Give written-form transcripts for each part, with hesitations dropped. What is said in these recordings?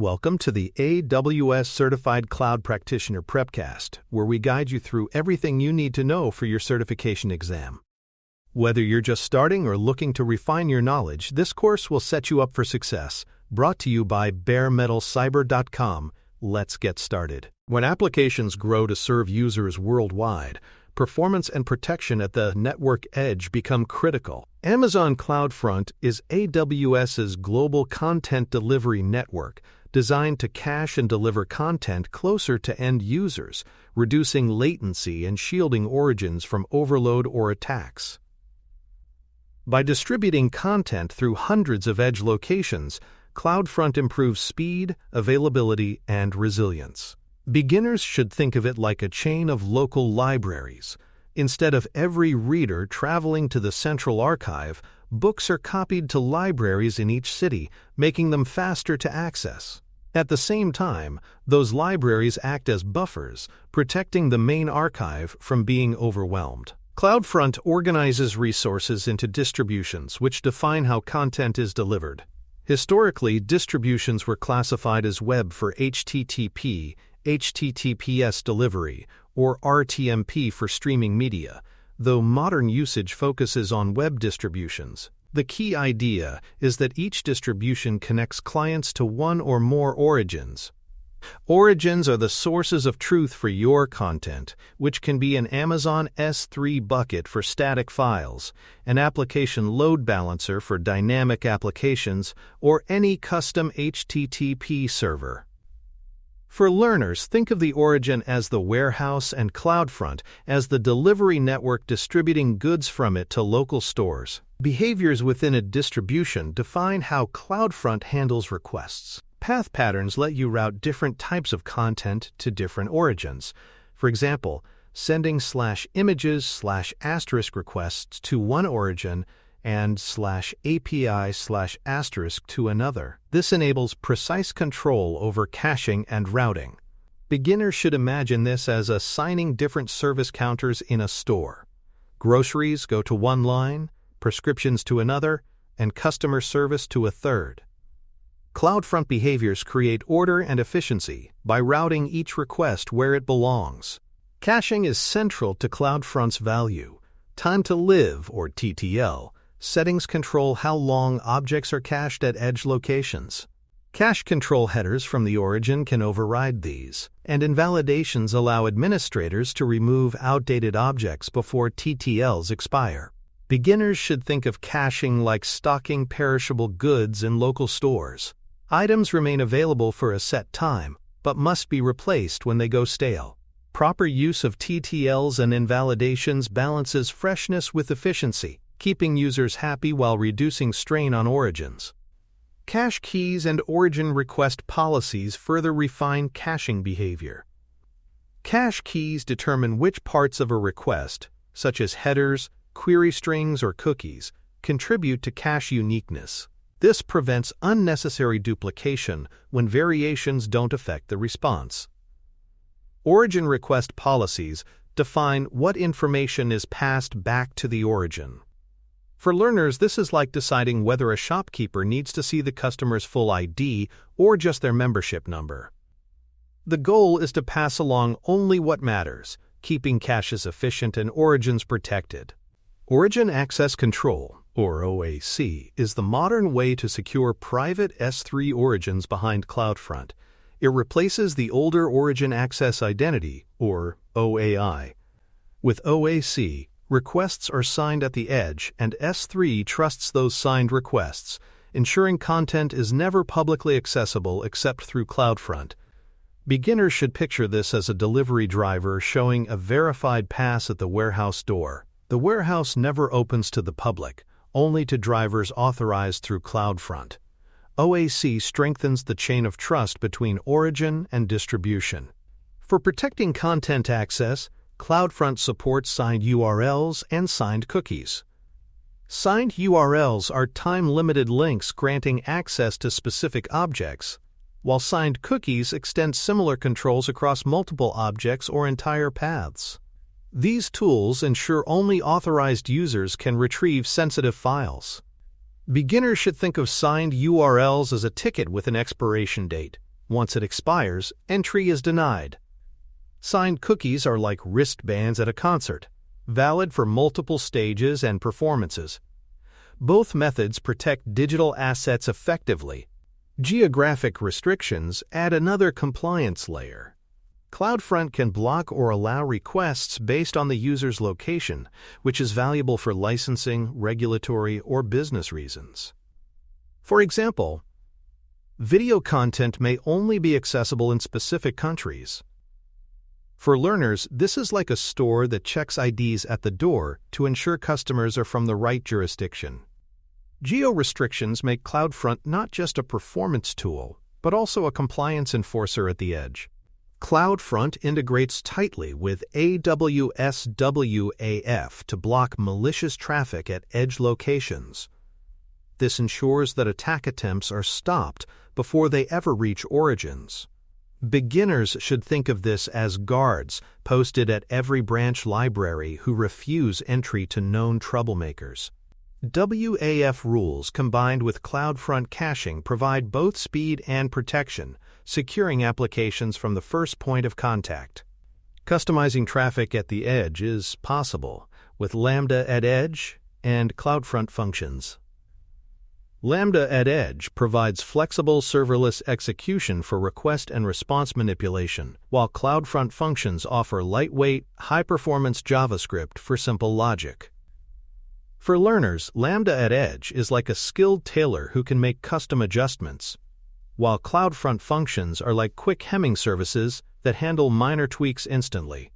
Welcome to the AWS Certified Cloud Practitioner Prepcast, where we guide you through everything you need to know for your certification exam. Whether you're just starting or looking to refine your knowledge, this course will set you up for success. Brought to you by baremetalcyber.com. Let's get started. When applications grow to serve users worldwide, performance and protection at the network edge become critical. Amazon CloudFront is AWS's global content delivery network, designed to cache and deliver content closer to end users, reducing latency and shielding origins from overload or attacks. By distributing content through hundreds of edge locations, CloudFront improves speed, availability, and resilience. Beginners should think of it like a chain of local libraries. Instead of every reader traveling to the central archive, books are copied to libraries in each city, making them faster to access. At the same time, those libraries act as buffers, protecting the main archive from being overwhelmed. CloudFront organizes resources into distributions, which define how content is delivered. Historically, distributions were classified as web for HTTP, HTTPS delivery, or RTMP for streaming media, though modern usage focuses on web distributions. The key idea is that each distribution connects clients to one or more origins. Origins are the sources of truth for your content, which can be an Amazon S3 bucket for static files, an application load balancer for dynamic applications, or any custom HTTP server. For learners, think of the origin as the warehouse and CloudFront as the delivery network distributing goods from it to local stores. Behaviors within a distribution define how CloudFront handles requests. Path patterns let you route different types of content to different origins. For example, sending /images/* requests to one origin and /API/* to another. This enables precise control over caching and routing. Beginners should imagine this as assigning different service counters in a store. Groceries go to one line, prescriptions to another, and customer service to a third. CloudFront behaviors create order and efficiency by routing each request where it belongs. Caching is central to CloudFront's value. Time to live, or TTL. Settings control how long objects are cached at edge locations. Cache control headers from the origin can override these, and invalidations allow administrators to remove outdated objects before TTLs expire. Beginners should think of caching like stocking perishable goods in local stores. Items remain available for a set time, but must be replaced when they go stale. Proper use of TTLs and invalidations balances freshness with efficiency, keeping users happy while reducing strain on origins. Cache keys and origin request policies further refine caching behavior. Cache keys determine which parts of a request, such as headers, query strings, or cookies, contribute to cache uniqueness. This prevents unnecessary duplication when variations don't affect the response. Origin request policies define what information is passed back to the origin. For learners, this is like deciding whether a shopkeeper needs to see the customer's full ID or just their membership number. The goal is to pass along only what matters, keeping caches efficient and origins protected. Origin Access Control, or OAC, is the modern way to secure private S3 origins behind CloudFront. It replaces the older Origin Access Identity, or OAI. With OAC, requests are signed at the edge, and S3 trusts those signed requests, ensuring content is never publicly accessible except through CloudFront. Beginners should picture this as a delivery driver showing a verified pass at the warehouse door. The warehouse never opens to the public, only to drivers authorized through CloudFront. OAC strengthens the chain of trust between origin and distribution. For protecting content access, CloudFront supports signed URLs and signed cookies. Signed URLs are time-limited links granting access to specific objects, while signed cookies extend similar controls across multiple objects or entire paths. These tools ensure only authorized users can retrieve sensitive files. Beginners should think of signed URLs as a ticket with an expiration date. Once it expires, entry is denied. Signed cookies are like wristbands at a concert, valid for multiple stages and performances. Both methods protect digital assets effectively. Geographic restrictions add another compliance layer. CloudFront can block or allow requests based on the user's location, which is valuable for licensing, regulatory, or business reasons. For example, video content may only be accessible in specific countries. For learners, this is like a store that checks IDs at the door to ensure customers are from the right jurisdiction. Geo-restrictions make CloudFront not just a performance tool, but also a compliance enforcer at the edge. CloudFront integrates tightly with AWS WAF to block malicious traffic at edge locations. This ensures that attack attempts are stopped before they ever reach origins. Beginners should think of this as guards posted at every branch library who refuse entry to known troublemakers. WAF rules combined with CloudFront caching provide both speed and protection, securing applications from the first point of contact. Customizing traffic at the edge is possible with Lambda at Edge and CloudFront functions. Lambda at Edge provides flexible serverless execution for request and response manipulation, while CloudFront functions offer lightweight, high-performance JavaScript for simple logic. For learners, Lambda at Edge is like a skilled tailor who can make custom adjustments, while CloudFront functions are like quick hemming services that handle minor tweaks instantly.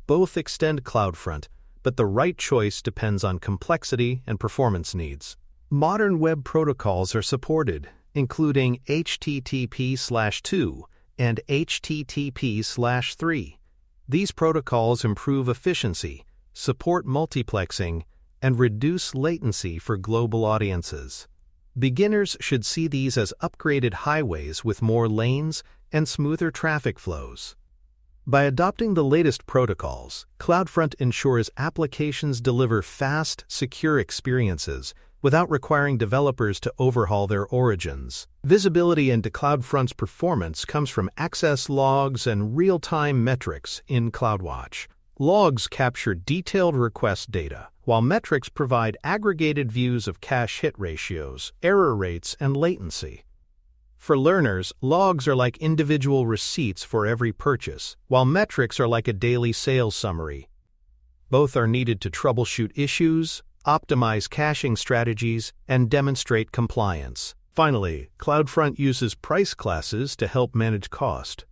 Both extend CloudFront, but the right choice depends on complexity and performance needs. Modern web protocols are supported, including HTTP/2 and HTTP/3. These protocols improve efficiency, support multiplexing, and reduce latency for global audiences. Beginners should see these as upgraded highways with more lanes and smoother traffic flows. By adopting the latest protocols, CloudFront ensures applications deliver fast, secure experiences without requiring developers to overhaul their origins. Visibility into CloudFront's performance comes from access logs and real-time metrics in CloudWatch. Logs capture detailed request data, while metrics provide aggregated views of cache hit ratios, error rates, and latency. For learners, logs are like individual receipts for every purchase, while metrics are like a daily sales summary. Both are needed to troubleshoot issues, optimize caching strategies, and demonstrate compliance. Finally, CloudFront uses price classes to help manage cost.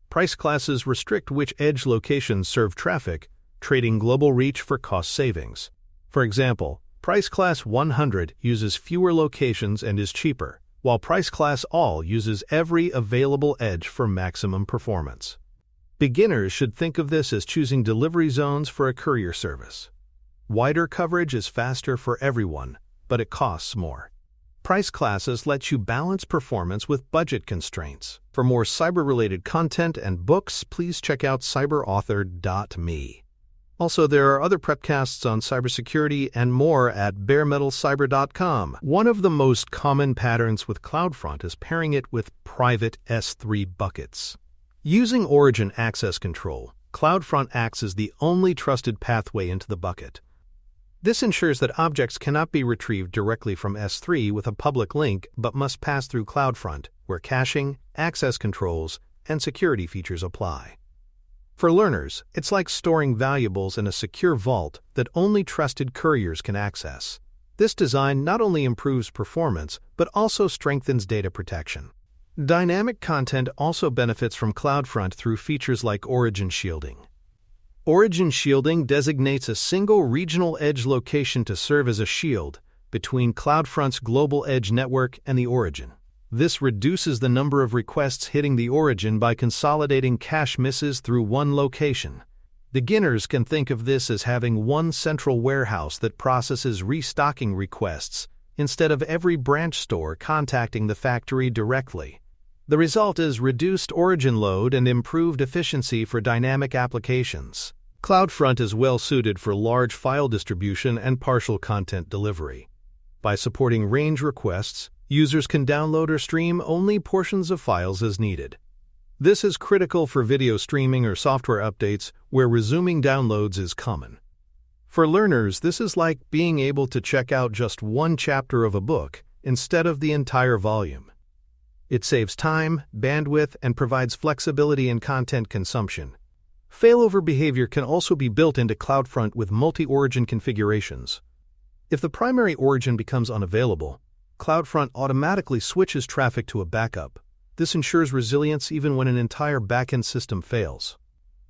Price classes restrict which edge locations serve traffic, trading global reach for cost savings. For example, Price Class 100 uses fewer locations and is cheaper, while Price Class All uses every available edge for maximum performance. Beginners should think of this as choosing delivery zones for a courier service. Wider coverage is faster for everyone, but it costs more. Price classes let you balance performance with budget constraints. For more cyber-related content and books, please check out cyberauthor.me. Also, there are other prepcasts on cybersecurity and more at baremetalcyber.com. One of the most common patterns with CloudFront is pairing it with private S3 buckets. Using origin access control, CloudFront acts as the only trusted pathway into the bucket. This ensures that objects cannot be retrieved directly from S3 with a public link but must pass through CloudFront, where caching, access controls, and security features apply. For learners, it's like storing valuables in a secure vault that only trusted couriers can access. This design not only improves performance, but also strengthens data protection. Dynamic content also benefits from CloudFront through features like origin shielding. Origin shielding designates a single regional edge location to serve as a shield between CloudFront's global edge network and the origin. This reduces the number of requests hitting the origin by consolidating cache misses through one location. Beginners can think of this as having one central warehouse that processes restocking requests instead of every branch store contacting the factory directly. The result is reduced origin load and improved efficiency for dynamic applications. CloudFront is well suited for large file distribution and partial content delivery. By supporting range requests, users can download or stream only portions of files as needed. This is critical for video streaming or software updates where resuming downloads is common. For learners, this is like being able to check out just one chapter of a book instead of the entire volume. It saves time, bandwidth, and provides flexibility in content consumption. Failover behavior can also be built into CloudFront with multi-origin configurations. If the primary origin becomes unavailable, CloudFront automatically switches traffic to a backup. This ensures resilience even when an entire backend system fails.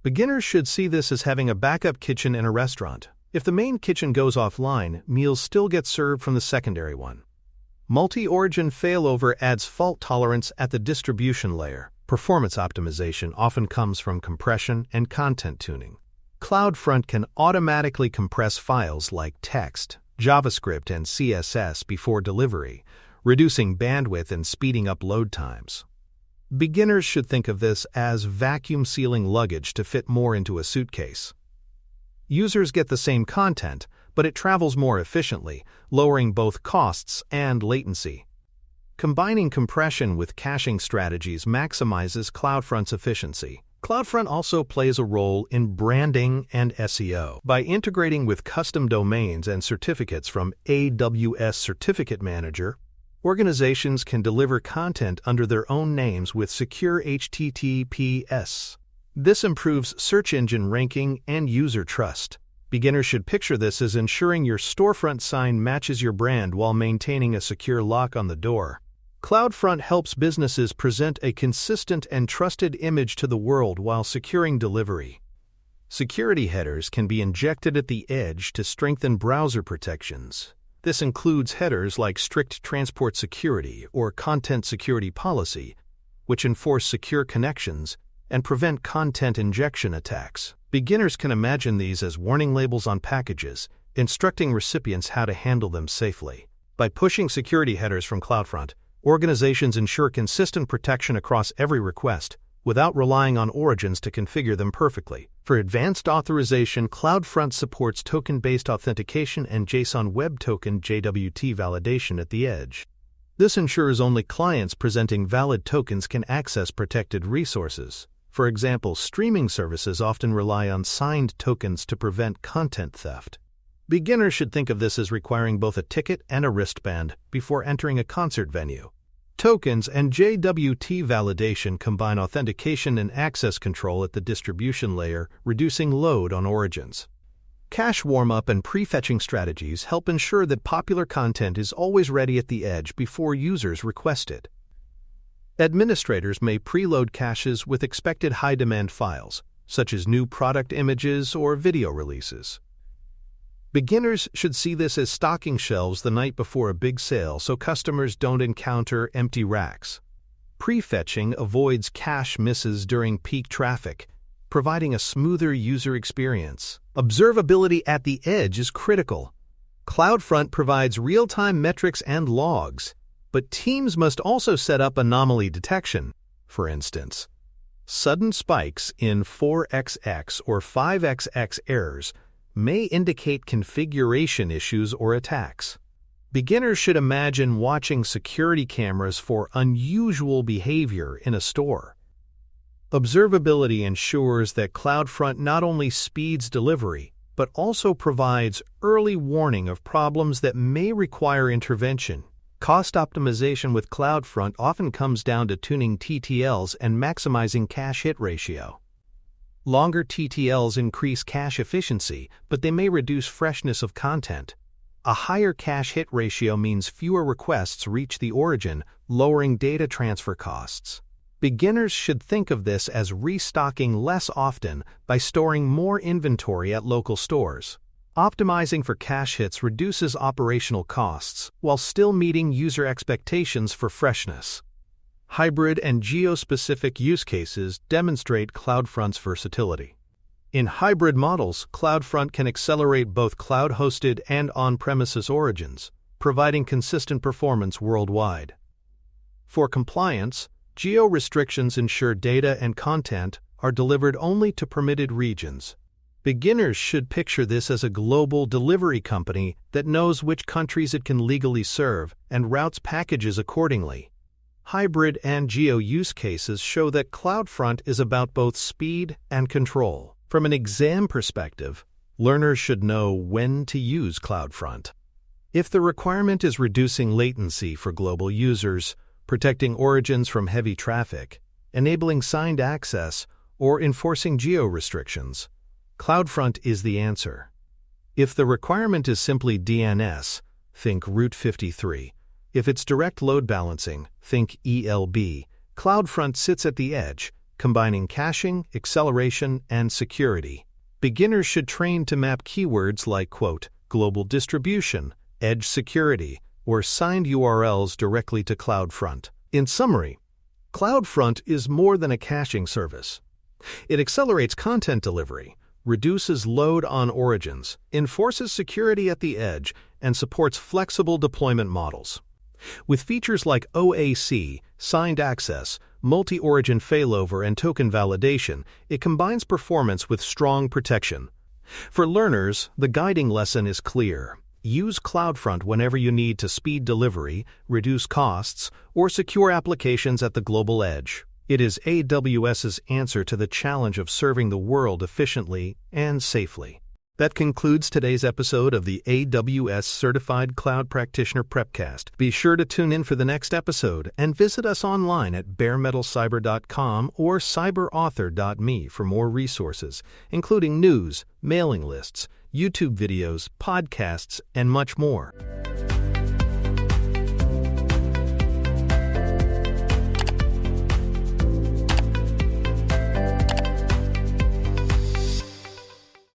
Beginners should see this as having a backup kitchen in a restaurant. If the main kitchen goes offline, meals still get served from the secondary one. Multi-origin failover adds fault tolerance at the distribution layer. Performance optimization often comes from compression and content tuning. CloudFront can automatically compress files like text, JavaScript, and CSS before delivery, reducing bandwidth and speeding up load times. Beginners should think of this as vacuum sealing luggage to fit more into a suitcase. Users get the same content, but it travels more efficiently, lowering both costs and latency. Combining compression with caching strategies maximizes CloudFront's efficiency. CloudFront also plays a role in branding and SEO. By integrating with custom domains and certificates from AWS Certificate Manager, organizations can deliver content under their own names with secure HTTPS. This improves search engine ranking and user trust. Beginners should picture this as ensuring your storefront sign matches your brand while maintaining a secure lock on the door. CloudFront helps businesses present a consistent and trusted image to the world while securing delivery. Security headers can be injected at the edge to strengthen browser protections. This includes headers like strict transport security or content security policy, which enforce secure connections and prevent content injection attacks. Beginners can imagine these as warning labels on packages, instructing recipients how to handle them safely. By pushing security headers from CloudFront, organizations ensure consistent protection across every request, without relying on origins to configure them perfectly. For advanced authorization, CloudFront supports token-based authentication and JSON Web Token (JWT) validation at the edge. This ensures only clients presenting valid tokens can access protected resources. For example, streaming services often rely on signed tokens to prevent content theft. Beginners should think of this as requiring both a ticket and a wristband before entering a concert venue. Tokens and JWT validation combine authentication and access control at the distribution layer, reducing load on origins. Cache warm-up and prefetching strategies help ensure that popular content is always ready at the edge before users request it. Administrators may preload caches with expected high-demand files, such as new product images or video releases. Beginners should see this as stocking shelves the night before a big sale so customers don't encounter empty racks. Prefetching avoids cache misses during peak traffic, providing a smoother user experience. Observability at the edge is critical. CloudFront provides real-time metrics and logs, but teams must also set up anomaly detection. For instance, sudden spikes in 4xx or 5xx errors may indicate configuration issues or attacks. Beginners should imagine watching security cameras for unusual behavior in a store. Observability ensures that CloudFront not only speeds delivery, but also provides early warning of problems that may require intervention. Cost optimization with CloudFront often comes down to tuning TTLs and maximizing cache hit ratio. Longer TTLs increase cache efficiency, but they may reduce freshness of content. A higher cache hit ratio means fewer requests reach the origin, lowering data transfer costs. Beginners should think of this as restocking less often by storing more inventory at local stores. Optimizing for cache hits reduces operational costs while still meeting user expectations for freshness. Hybrid and geo-specific use cases demonstrate CloudFront's versatility. In hybrid models, CloudFront can accelerate both cloud-hosted and on-premises origins, providing consistent performance worldwide. For compliance, geo-restrictions ensure data and content are delivered only to permitted regions. Beginners should picture this as a global delivery company that knows which countries it can legally serve and routes packages accordingly. hybrid, and geo use cases show that CloudFront is about both speed and control. From an exam perspective, learners should know when to use CloudFront. If the requirement is reducing latency for global users, protecting origins from heavy traffic, enabling signed access, or enforcing geo-restrictions, CloudFront is the answer. If the requirement is simply DNS, think Route 53. If it's direct load balancing, think ELB. CloudFront sits at the edge, combining caching, acceleration, and security. Beginners should train to map keywords like, quote, global distribution, edge security, or signed URLs directly to CloudFront. In summary, CloudFront is more than a caching service. It accelerates content delivery, reduces load on origins, enforces security at the edge, and supports flexible deployment models. With features like OAC, signed access, multi-origin failover, and token validation, it combines performance with strong protection. For learners, the guiding lesson is clear. Use CloudFront whenever you need to speed delivery, reduce costs, or secure applications at the global edge. It is AWS's answer to the challenge of serving the world efficiently and safely. That concludes today's episode of the AWS Certified Cloud Practitioner Prepcast. Be sure to tune in for the next episode and visit us online at baremetalcyber.com or cyberauthor.me for more resources, including news, mailing lists, YouTube videos, podcasts, and much more.